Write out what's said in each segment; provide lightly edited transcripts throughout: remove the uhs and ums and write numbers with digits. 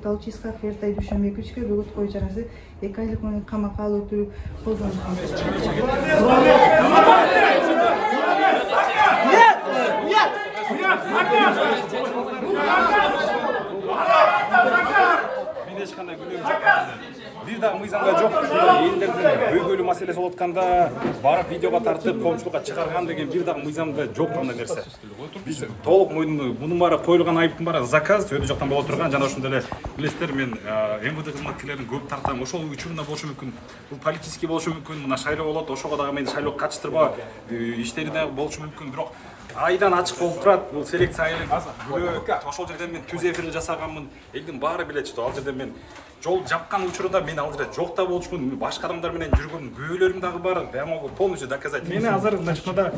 айыпталуучу Исхак Эртай Дүйшөнбековичке бөгөт коюу чарасы 2 айлык камакка алуу түрү колдонулган. Мен ешқандай күнөөм жок. Бир дагы мыйзамда жок. Элдердин көйгөйлүү маселеси болуп атканда барып видеого тартып коомчулукка чыгарган деген бир дагы мыйзамда жок андай нерсе. Биз толук мойнуна мунун баары коюлган айыптын баары заказ өтө жактан боло турган жана ошондой эле билесиздер мен МВД кызматкерлерин көп тартам. Ошол учурунда болушу мүмкүн. Бул политический болушу мүмкүн. Мына шайлоо болот. Ошого дагы мени шайлоого катыштырба иштери дагы болушу мүмкүн. Бирок айдан ачык болуп турат. Бул селекция айылы. Ошол жерден мен түз эфир жасаганмын. Элдин баары билет что ал жерден мен жол жапкан учурда мен ал жерде жок да болчумун. Башка адамдар менен жүргөн күбөлөрүм дагы бар. Прямо полностью доказать. Мени азыр начкада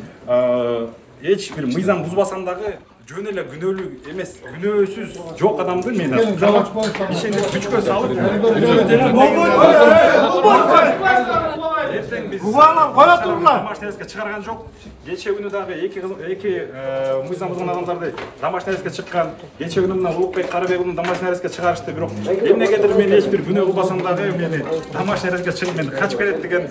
эч бир мыйзам бузбасам дагы жөн эле күнөөлүү эмес, күнөөсүз жок адамды мен ишенип күчкө салып Коя туруңар. Домашний арестке чыгарган жок. Кече күнү дагы эки мыйзам бузган адамдарды домашний арестке чыккан. Кече күнү мына Улукбек Карабекулун домашний арестке чыгарышты. Бирок эмнегедир мен эч бир күнөө кылбасам дагы мени домашний арестке чыгып мени качып берет деген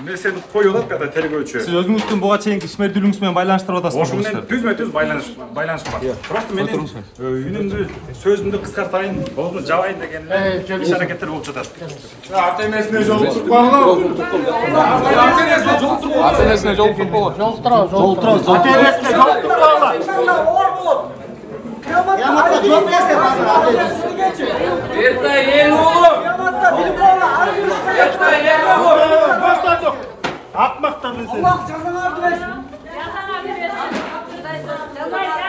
нерсени коюп атат када тергөөчү. Сиз өзүңүздүн буга чейинки ишмердүүлүгүңүз менен байланыштырып атасызбы? Ошо менен түзмө-түз байланыш бар. Просто менин үнүмдү, сөзүмдү кыскартайын, оозумду жабайын деген иш аракеттер болуп жатат. Ата-энесине жолуктуруп койгон. Ата-энесине жолуктуруп койгон. Жолуктурабыз. Ата-энесине жолуктуруп койгон. Кыяматка жооп бересиз азыр. Эртай эл уулу. Кыяматта билип койгула. Эртай эл уулу. Баштадык. Акмактар мен сени. Аллах жазаңарды берсин. Жазаңарды берсин.